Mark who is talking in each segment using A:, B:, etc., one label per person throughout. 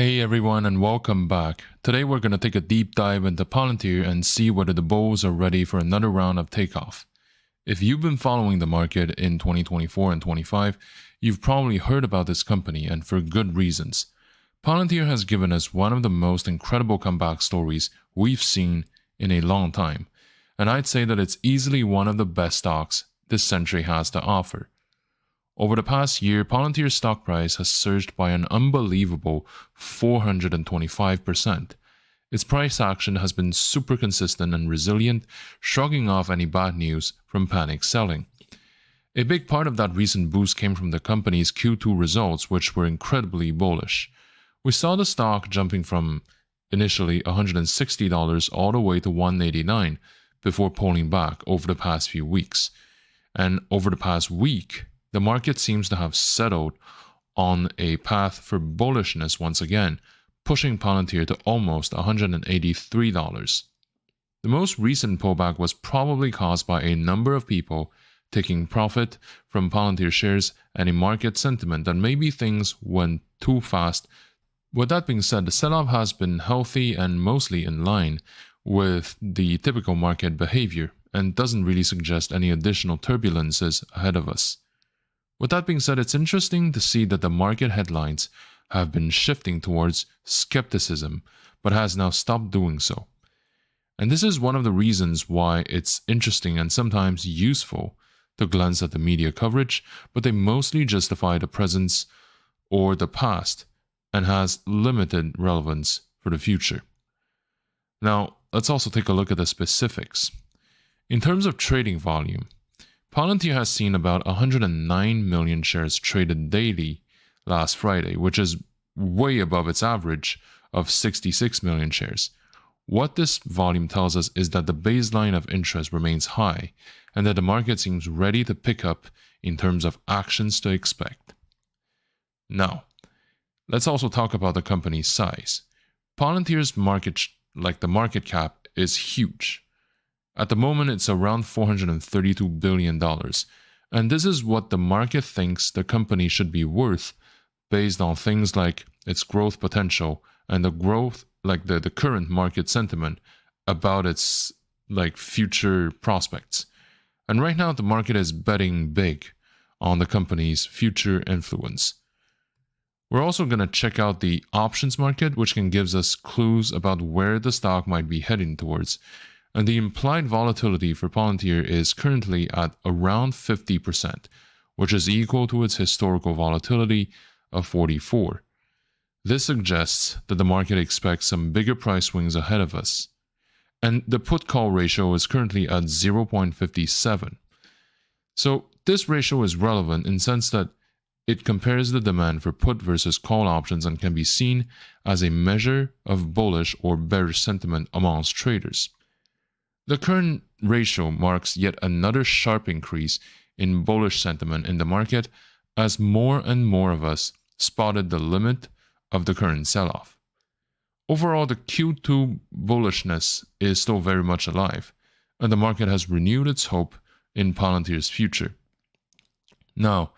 A: Hey everyone and welcome back. Today we're going to take a deep dive into Palantir and see whether the bulls are ready for another round of takeoff. If you've been following the market in 2024 and 25, you've probably heard about this company and for good reasons. Palantir has given us one of the most incredible comeback stories we've seen in a long time, and I'd say that it's easily one of the best stocks this century has to offer. Over the past year, Palantir's stock price has surged by an unbelievable 425%. Its price action has been super consistent and resilient, shrugging off any bad news from panic selling. A big part of that recent boost came from the company's Q2 results, which were incredibly bullish. We saw the stock jumping from initially $160 all the way to $189 before pulling back over the past few weeks. And over the past week, the market seems to have settled on a path for bullishness once again, pushing Palantir to almost $183. The most recent pullback was probably caused by a number of people taking profit from Palantir shares and a market sentiment that maybe things went too fast. With that being said, the sell-off has been healthy and mostly in line with the typical market behavior and doesn't really suggest any additional turbulences ahead of us. With that being said, it's interesting to see that the market headlines have been shifting towards skepticism, but has now stopped doing so. And this is one of the reasons why it's interesting and sometimes useful to glance at the media coverage, but they mostly justify the presence or the past and has limited relevance for the future. Now, let's also take a look at the specifics. In terms of trading volume, Palantir has seen about 109 million shares traded daily last Friday, which is way above its average of 66 million shares. What this volume tells us is that the baseline of interest remains high and that the market seems ready to pick up in terms of actions to expect. Now, let's also talk about the company's size. Palantir's market cap is huge. At the moment, it's around $432 billion, and this is what the market thinks the company should be worth based on things like its growth potential and the current market sentiment about its future prospects. And right now, the market is betting big on the company's future influence. We're also going to check out the options market, which can give us clues about where the stock might be heading towards. And the implied volatility for Palantir is currently at around 50%, which is equal to its historical volatility of 44%. This suggests that the market expects some bigger price swings ahead of us. And the put-call ratio is currently at 0.57. So this ratio is relevant in the sense that it compares the demand for put versus call options and can be seen as a measure of bullish or bearish sentiment amongst traders. The current ratio marks yet another sharp increase in bullish sentiment in the market as more and more of us spotted the limit of the current sell-off. Overall, the Q2 bullishness is still very much alive, and the market has renewed its hope in Palantir's future. Now,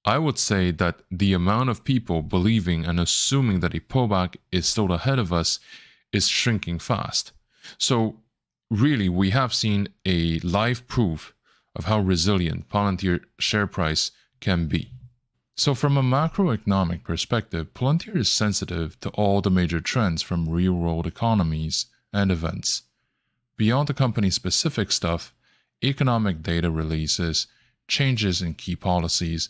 A: I would say that the amount of people believing and assuming that a pullback is still ahead of us is shrinking fast. So, really, we have seen a live proof of how resilient Palantir share price can be. So from a macroeconomic perspective, Palantir is sensitive to all the major trends from real-world economies and events. Beyond the company's specific stuff, economic data releases, changes in key policies,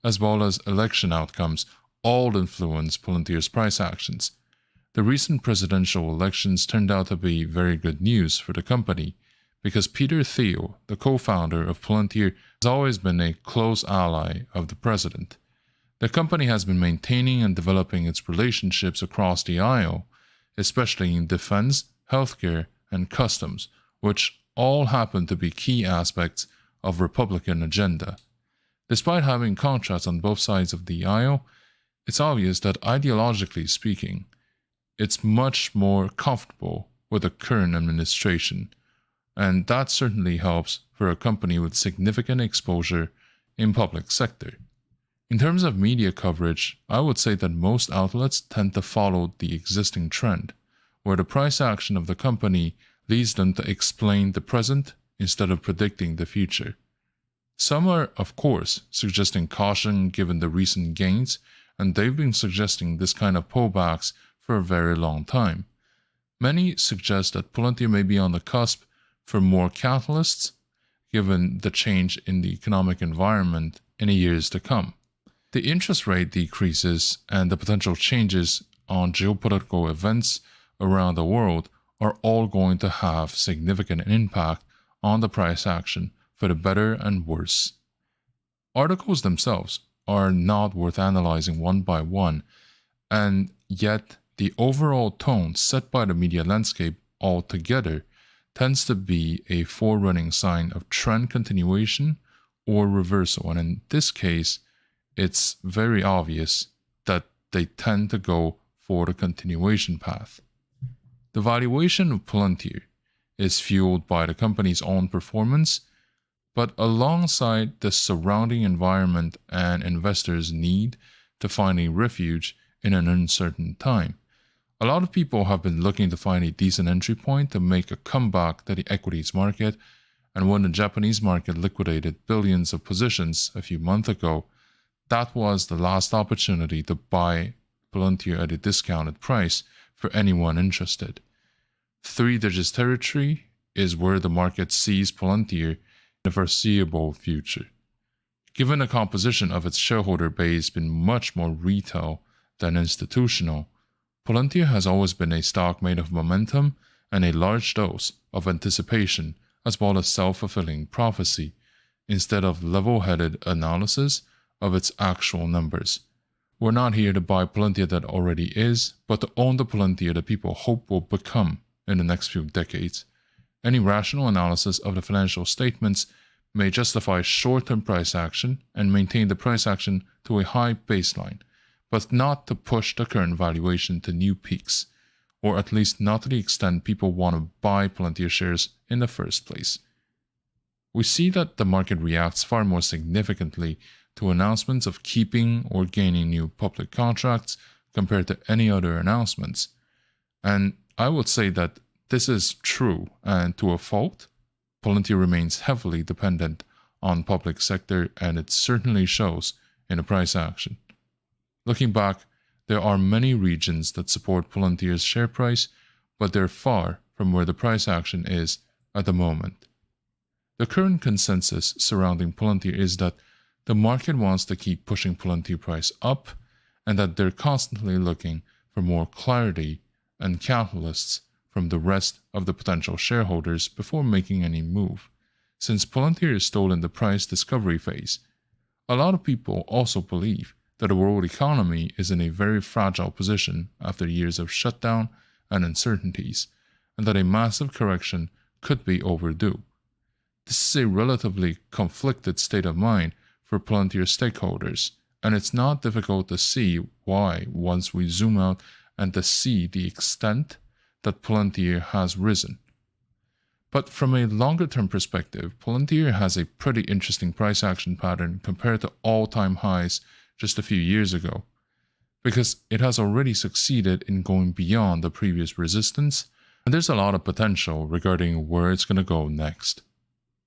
A: as well as election outcomes all influence Palantir's price actions. The recent presidential elections turned out to be very good news for the company because Peter Thiel, the co-founder of Palantir, has always been a close ally of the president. The company has been maintaining and developing its relationships across the aisle, especially in defense, healthcare, and customs, which all happen to be key aspects of Republican agenda. Despite having contrasts on both sides of the aisle, it's obvious that ideologically speaking, it's much more comfortable with the current administration, and that certainly helps for a company with significant exposure in public sector. In terms of media coverage, I would say that most outlets tend to follow the existing trend, where the price action of the company leads them to explain the present instead of predicting the future. Some are, of course, suggesting caution given the recent gains, and they've been suggesting this kind of pullbacks for a very long time. Many suggest that Palantir may be on the cusp for more catalysts, given the change in the economic environment in the years to come. The interest rate decreases and the potential changes on geopolitical events around the world are all going to have significant impact on the price action for the better and worse. Articles themselves are not worth analyzing one by one, and yet the overall tone set by the media landscape altogether tends to be a forerunning sign of trend continuation or reversal, and in this case, it's very obvious that they tend to go for the continuation path. The valuation of Palantir is fueled by the company's own performance, but alongside the surrounding environment and investors' need to find a refuge in an uncertain time. A lot of people have been looking to find a decent entry point to make a comeback to the equities market, and when the Japanese market liquidated billions of positions a few months ago, that was the last opportunity to buy Palantir at a discounted price for anyone interested. 3 digits territory is where the market sees Palantir in the foreseeable future. Given the composition of its shareholder base being much more retail than institutional, Palantir has always been a stock made of momentum and a large dose of anticipation as well as self-fulfilling prophecy, instead of level-headed analysis of its actual numbers. We're not here to buy Palantir that already is, but to own the Palantir that people hope will become in the next few decades. Any rational analysis of the financial statements may justify short-term price action and maintain the price action to a high baseline, but not to push the current valuation to new peaks, or at least not to the extent people want to buy Palantir shares in the first place. We see that the market reacts far more significantly to announcements of keeping or gaining new public contracts compared to any other announcements. And I would say that this is true, and to a fault, Palantir remains heavily dependent on public sector, and it certainly shows in the price action. Looking back, there are many regions that support Palantir's share price, but they're far from where the price action is at the moment. The current consensus surrounding Palantir is that the market wants to keep pushing Palantir price up, and that they're constantly looking for more clarity and catalysts from the rest of the potential shareholders before making any move. Since Palantir is still in the price discovery phase, a lot of people also believe that the world economy is in a very fragile position after years of shutdown and uncertainties, and that a massive correction could be overdue. This is a relatively conflicted state of mind for Palantir stakeholders, and it's not difficult to see why once we zoom out and to see the extent that Palantir has risen. But from a longer-term perspective, Palantir has a pretty interesting price action pattern compared to all-time highs just a few years ago, because it has already succeeded in going beyond the previous resistance, and there's a lot of potential regarding where it's going to go next.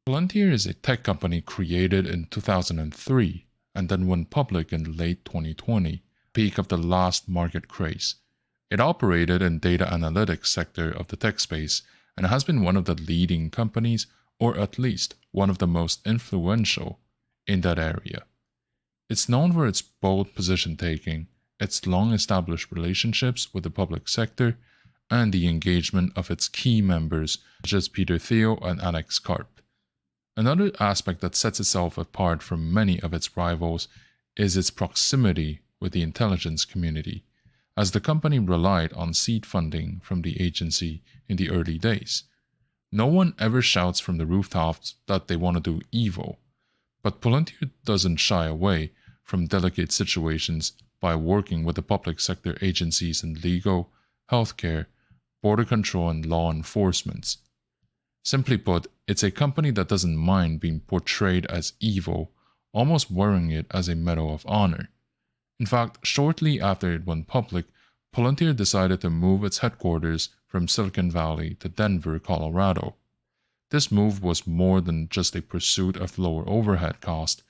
A: Palantir is a tech company created in 2003 and then went public in late 2020, peak of the last market craze. It operated in data analytics sector of the tech space and has been one of the leading companies, or at least one of the most influential in that area. It's known for its bold position taking, its long-established relationships with the public sector, and the engagement of its key members such as Peter Thiel and Alex Karp. Another aspect that sets itself apart from many of its rivals is its proximity with the intelligence community, as the company relied on seed funding from the agency in the early days. No one ever shouts from the rooftops that they want to do evil, but Palantir doesn't shy away from delicate situations by working with the public sector agencies in legal, healthcare, border control, and law enforcement. Simply put, it's a company that doesn't mind being portrayed as evil almost wearing it as a medal of honor. In fact, shortly after it went public, Palantir decided to move its headquarters from Silicon Valley to Denver, Colorado. This move was more than just a pursuit of lower overhead cost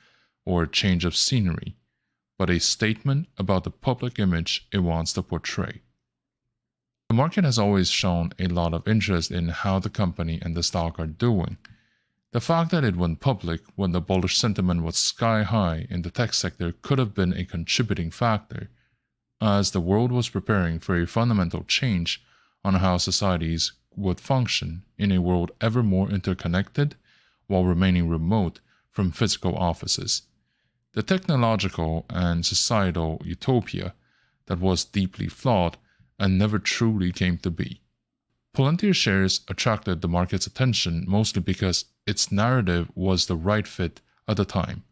A: or a change of scenery, but a statement about the public image it wants to portray. The market has always shown a lot of interest in how the company and the stock are doing. The fact that it went public when the bullish sentiment was sky high in the tech sector could have been a contributing factor, as the world was preparing for a fundamental change on how societies would function in a world ever more interconnected while remaining remote from physical offices. The technological and societal utopia that was deeply flawed and never truly came to be. Palantir shares attracted the market's attention mostly because its narrative was the right fit at the time,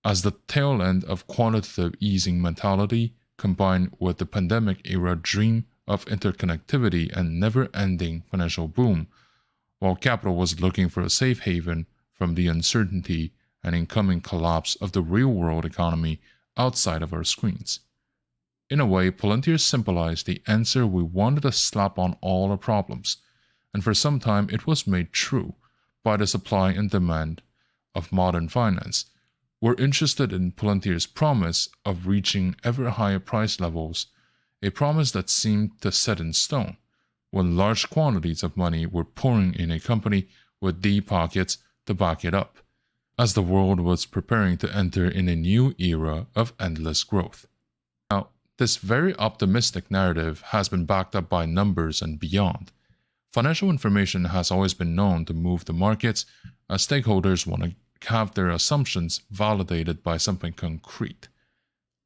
A: as the tail end of quantitative easing mentality combined with the pandemic-era dream of interconnectivity and never-ending financial boom, while capital was looking for a safe haven from the uncertainty and incoming collapse of the real-world economy outside of our screens. In a way, Palantir symbolized the answer we wanted to slap on all our problems, and for some time it was made true by the supply and demand of modern finance. We're interested in Palantir's promise of reaching ever higher price levels, a promise that seemed to set in stone when large quantities of money were pouring in a company with deep pockets to back it up, as the world was preparing to enter in a new era of endless growth. Now, this very optimistic narrative has been backed up by numbers and beyond. Financial information has always been known to move the markets, as stakeholders want to have their assumptions validated by something concrete.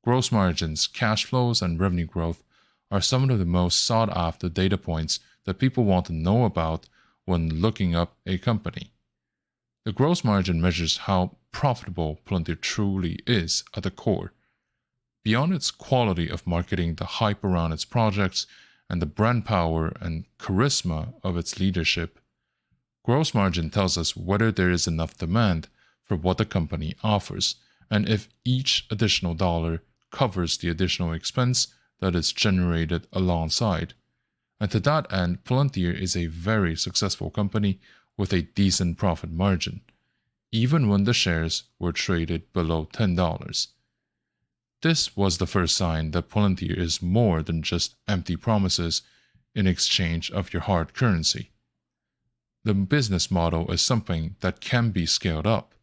A: Gross margins, cash flows, and revenue growth are some of the most sought-after data points that people want to know about when looking up a company. The gross margin measures how profitable Pltr truly is at the core. Beyond its quality of marketing, the hype around its projects, and the brand power and charisma of its leadership, gross margin tells us whether there is enough demand for what the company offers, and if each additional dollar covers the additional expense that is generated alongside. And to that end, Palantir is a very successful company with a decent profit margin, even when the shares were traded below $10. This was the first sign that Palantir is more than just empty promises in exchange of your hard currency. The business model is something that can be scaled up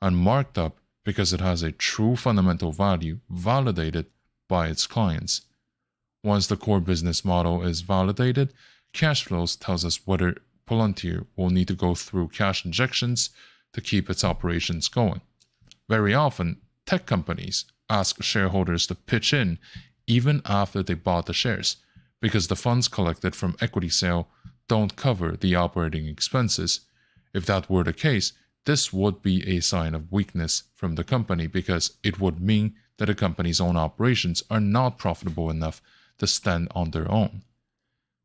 A: and marked up because it has a true fundamental value validated by its clients. Once the core business model is validated, cash flows tells us whether Palantir will need to go through cash injections to keep its operations going. Very often, tech companies ask shareholders to pitch in even after they bought the shares, because the funds collected from equity sale don't cover the operating expenses. If that were the case, this would be a sign of weakness from the company, because it would mean that the company's own operations are not profitable enough to stand on their own.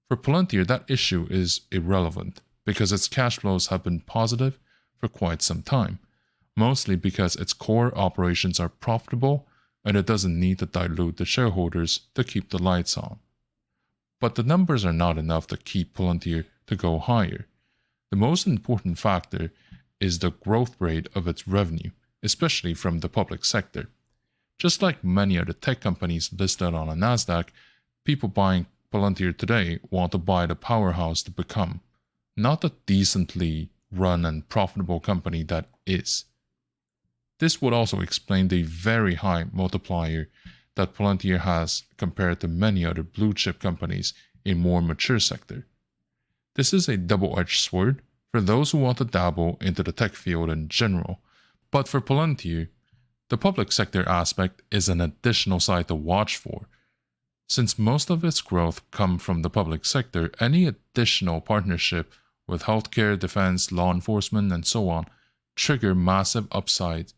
A: For Palantir, that issue is irrelevant because its cash flows have been positive for quite some time, mostly because its core operations are profitable and it doesn't need to dilute the shareholders to keep the lights on. But the numbers are not enough to keep Palantir to go higher. The most important factor is the growth rate of its revenue, especially from the public sector. Just like many other tech companies listed on a Nasdaq, people buying Palantir today want to buy the powerhouse to become, not the decently run and profitable company that is. This would also explain the very high multiplier that Palantir has compared to many other blue-chip companies in more mature sector. This is a double-edged sword for those who want to dabble into the tech field in general, but for Palantir, the public sector aspect is an additional side to watch for. Since most of its growth comes from the public sector, any additional partnership with healthcare, defense, law enforcement, and so on trigger massive upside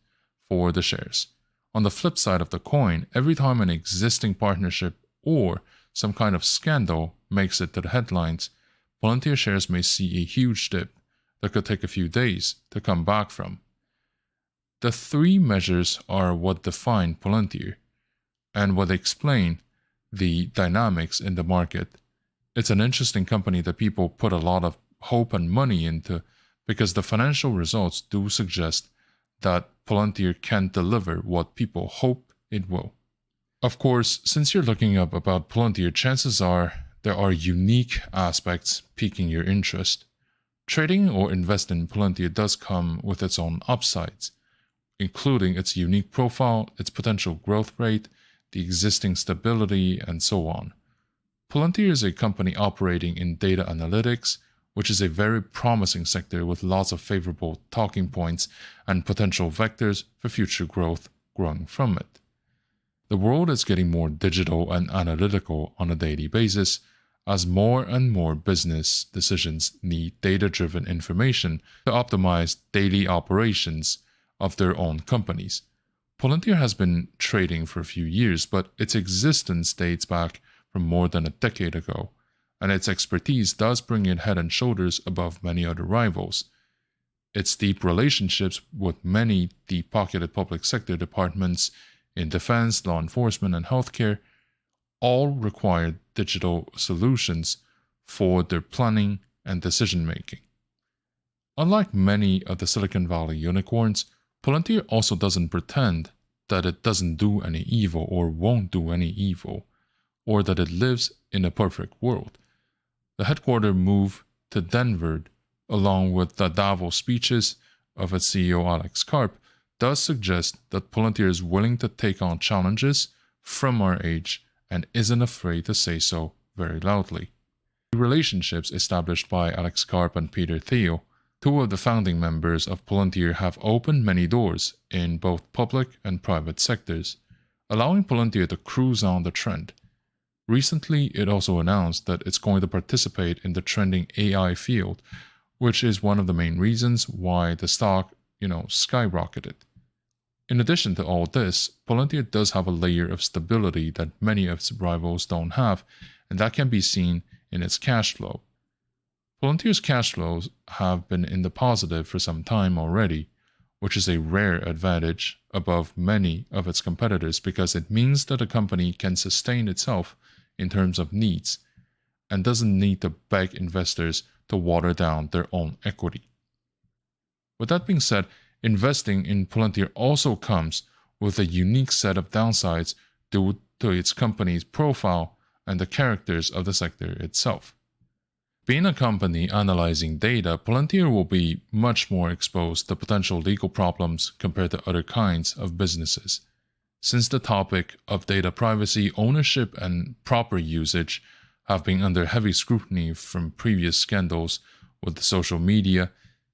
A: for the shares. On the flip side of the coin, every time an existing partnership or some kind of scandal makes it to the headlines, Palantir shares may see a huge dip that could take a few days to come back from. The three measures are what define Palantir and what explain the dynamics in the market. It's an interesting company that people put a lot of hope and money into because the financial results do suggest that Palantir can deliver what people hope it will. Of course, since you're looking up about Palantir, chances are there are unique aspects piquing your interest. Trading or investing in Palantir does come with its own upsides, including its unique profile, its potential growth rate, the existing stability, and so on. Palantir is a company operating in data analytics, which is a very promising sector with lots of favorable talking points and potential vectors for future growth growing from it. The world is getting more digital and analytical on a daily basis as more and more business decisions need data-driven information to optimize daily operations of their own companies. Palantir has been trading for a few years, but its existence dates back from more than a decade ago, and its expertise does bring it head and shoulders above many other rivals. Its deep relationships with many deep-pocketed public sector departments in defense, law enforcement, and healthcare all require digital solutions for their planning and decision-making. Unlike many of the Silicon Valley unicorns, Palantir also doesn't pretend that it doesn't do any evil or won't do any evil, or that it lives in a perfect world. The headquarters move to Denver, along with the Davos speeches of its CEO Alex Karp, does suggest that Palantir is willing to take on challenges from our age and isn't afraid to say so very loudly. The relationships established by Alex Karp and Peter Thiel, two of the founding members of Palantir, have opened many doors in both public and private sectors, allowing Palantir to cruise on the trend. Recently, it also announced that it's going to participate in the trending AI field, which is one of the main reasons why the stock, skyrocketed. In addition to all this, Palantir does have a layer of stability that many of its rivals don't have, and that can be seen in its cash flow. Palantir's cash flows have been in the positive for some time already, which is a rare advantage above many of its competitors because it means that a company can sustain itself in terms of needs and doesn't need to beg investors to water down their own equity. With that being said, investing in Palantir also comes with a unique set of downsides due to its company's profile and the characters of the sector itself. Being a company analyzing data, Palantir will be much more exposed to potential legal problems compared to other kinds of businesses. Since the topic of data privacy, ownership, and proper usage have been under heavy scrutiny from previous scandals with social media,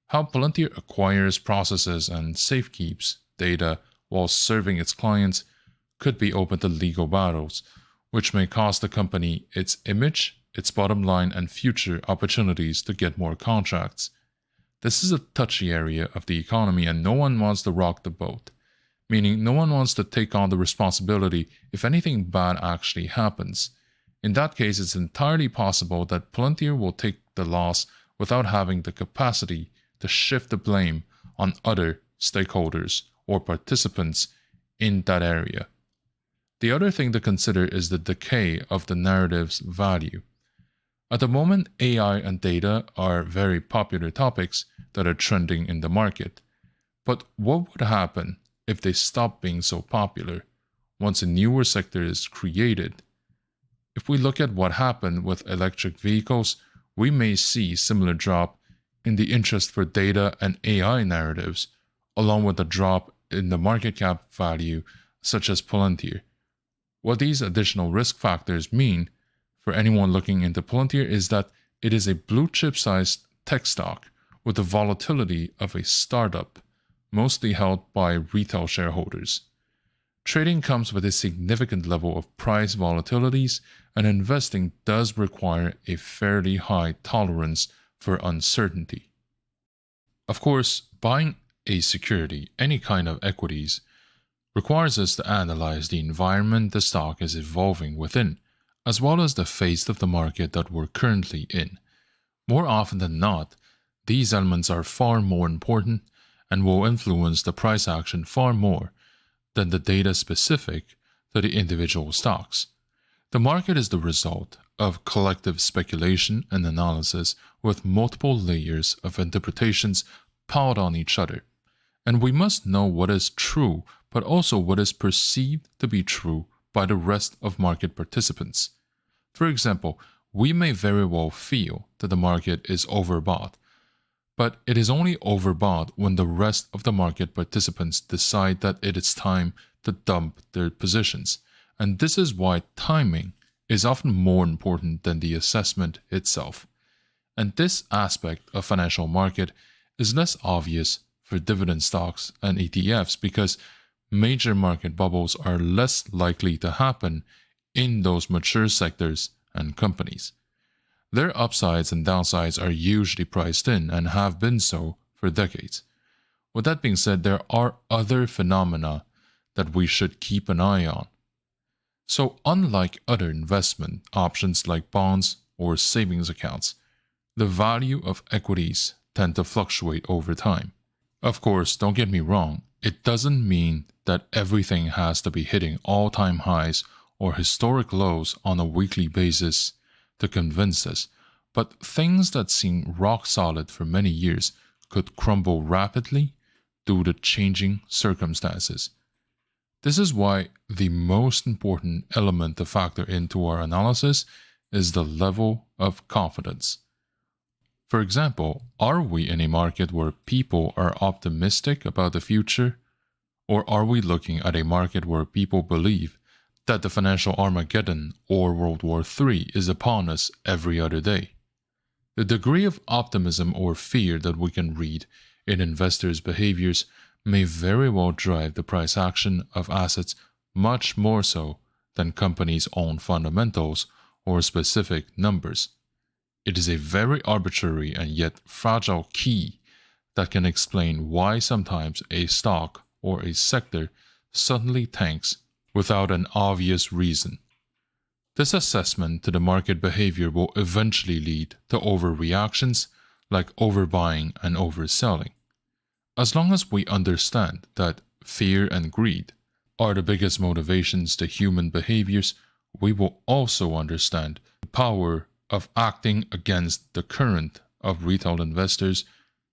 A: how Palantir acquires, processes, and safekeeps data while serving its clients could be open to legal battles, which may cost the company its image, its bottom line, and future opportunities to get more contracts. This is a touchy area of the economy and no one wants to rock the boat, meaning no one wants to take on the responsibility if anything bad actually happens. In that case, it's entirely possible that Palantir will take the loss without having the capacity to shift the blame on other stakeholders or participants in that area. The other thing to consider is the decay of the narrative's value. At the moment, AI and data are very popular topics that are trending in the market. But what would happen if they stop being so popular once a newer sector is created? If we look at what happened with electric vehicles, we may see similar drop in the interest for data and AI narratives, along with a drop in the market cap value such as Palantir. What these additional risk factors mean for anyone looking into Palantir is that it is a blue chip sized tech stock with the volatility of a startup, mostly held by retail shareholders. Trading comes with a significant level of price volatilities, and investing does require a fairly high tolerance for uncertainty. Of course, buying a security, any kind of equities, requires us to analyze the environment the stock is evolving within, as well as the phase of the market that we're currently in. More often than not, these elements are far more important and will influence the price action far more than the data specific to the individual stocks. The market is the result of collective speculation and analysis with multiple layers of interpretations piled on each other. And we must know what is true, but also what is perceived to be true by the rest of market participants. For example, we may very well feel that the market is overbought, but it is only overbought when the rest of the market participants decide that it is time to dump their positions. And this is why timing is often more important than the assessment itself. And this aspect of financial market is less obvious for dividend stocks and ETFs because major market bubbles are less likely to happen in those mature sectors and companies. Their upsides and downsides are usually priced in and have been so for decades. With that being said, there are other phenomena that we should keep an eye on. So unlike other investment options like bonds or savings accounts, the value of equities tend to fluctuate over time. Of course, don't get me wrong, it doesn't mean that everything has to be hitting all-time highs or historic lows on a weekly basis to convince us, but things that seem rock solid for many years could crumble rapidly due to changing circumstances. This is why the most important element to factor into our analysis is the level of confidence. For example, are we in a market where people are optimistic about the future, or are we looking at a market where people believe that the financial Armageddon or World War III is upon us every other day? The degree of optimism or fear that we can read in investors' behaviors may very well drive the price action of assets much more so than companies' own fundamentals or specific numbers. It is a very arbitrary and yet fragile key that can explain why sometimes a stock or a sector suddenly tanks without an obvious reason. This assessment to the market behavior will eventually lead to overreactions like overbuying and overselling. As long as we understand that fear and greed are the biggest motivations to human behaviors, we will also understand the power of acting against the current of retail investors,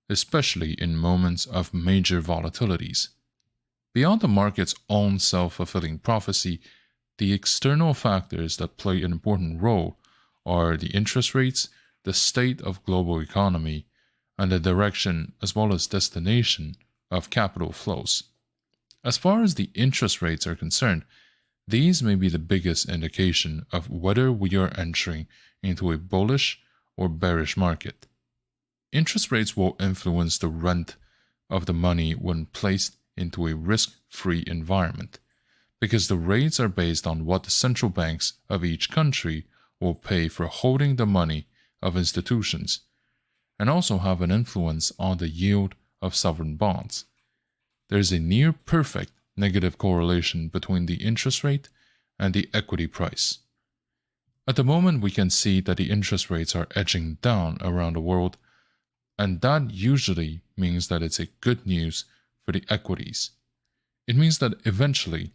A: especially in moments of major volatilities. Beyond the market's own self-fulfilling prophecy, the external factors that play an important role are the interest rates, the state of global economy, and the direction as well as destination of capital flows. As far as the interest rates are concerned, these may be the biggest indication of whether we are entering into a bullish or bearish market. Interest rates will influence the rent of the money when placed into a risk-free environment, because the rates are based on what the central banks of each country will pay for holding the money of institutions, and also have an influence on the yield of sovereign bonds. There is a near-perfect negative correlation between the interest rate and the equity price. At the moment, we can see that the interest rates are edging down around the world, and that usually means that it's a good news for the equities. It means that eventually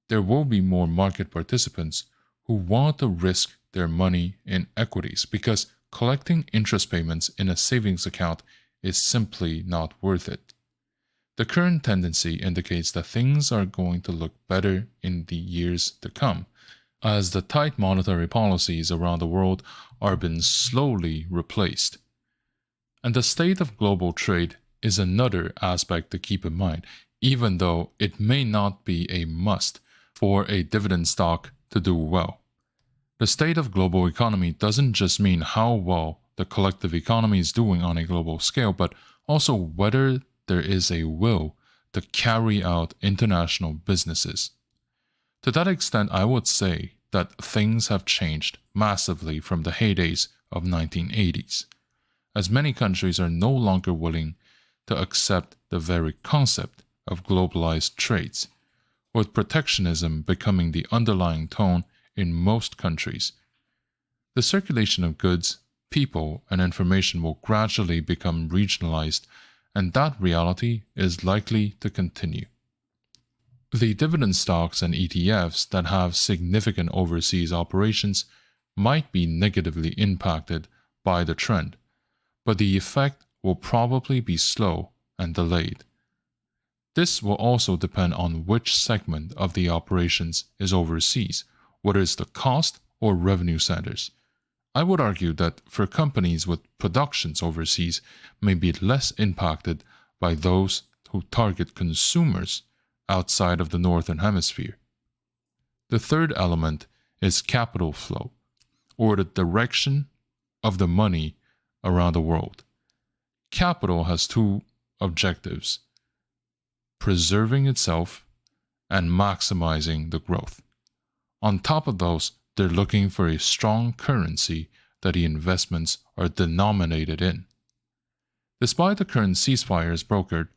A: there will be more market participants who want to risk their money in equities because collecting interest payments in a savings account is simply not worth it. The current tendency indicates that things are going to look better in the years to come, as the tight monetary policies around the world are being slowly replaced. And the state of global trade is another aspect to keep in mind, even though it may not be a must for a dividend stock to do well. The state of global economy doesn't just mean how well the collective economy is doing on a global scale, but also whether there is a will to carry out international businesses. To that extent, I would say that things have changed massively from the heydays of 1980s, as many countries are no longer willing to accept the very concept of globalized trades, with protectionism becoming the underlying tone in most countries. The circulation of goods, people, and information will gradually become regionalized and that reality is likely to continue. The dividend stocks and ETFs that have significant overseas operations might be negatively impacted by the trend, but the effect will probably be slow and delayed. This will also depend on which segment of the operations is overseas, whether it's the cost or revenue centers. I would argue that for companies with productions overseas may be less impacted by those who target consumers outside of the Northern Hemisphere. The third element is capital flow, or the direction of the money around the world. Capital has two objectives: preserving itself and maximizing the growth. On top of those, they're looking for a strong currency that the investments are denominated in. Despite the current ceasefires brokered,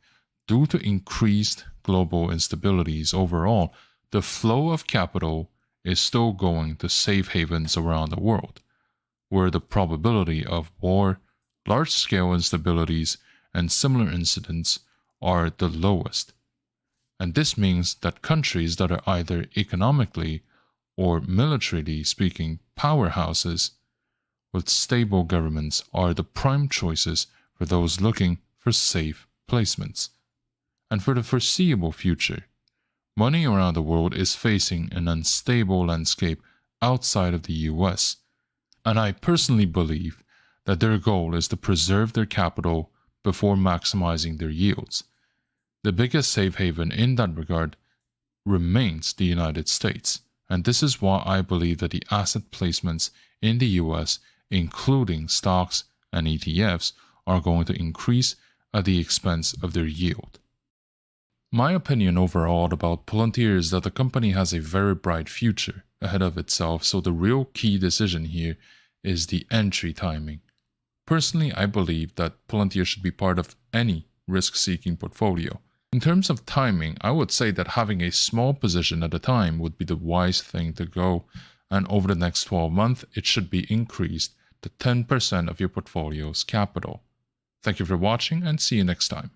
A: due to increased global instabilities overall, the flow of capital is still going to safe havens around the world, where the probability of war, large-scale instabilities, and similar incidents are the lowest. And this means that countries that are either economically or militarily speaking powerhouses with stable governments are the prime choices for those looking for safe placements. And for the foreseeable future, money around the world is facing an unstable landscape outside of the US, and I personally believe that their goal is to preserve their capital before maximizing their yields. The biggest safe haven in that regard remains the United States, and this is why I believe that the asset placements in the US, including stocks and ETFs, are going to increase at the expense of their yield. My opinion overall about Palantir is that the company has a very bright future ahead of itself, so the real key decision here is the entry timing. Personally, I believe that Palantir should be part of any risk-seeking portfolio. In terms of timing, I would say that having a small position at a time would be the wise thing to go, and over the next 12 months, it should be increased to 10% of your portfolio's capital. Thank you for watching, and see you next time.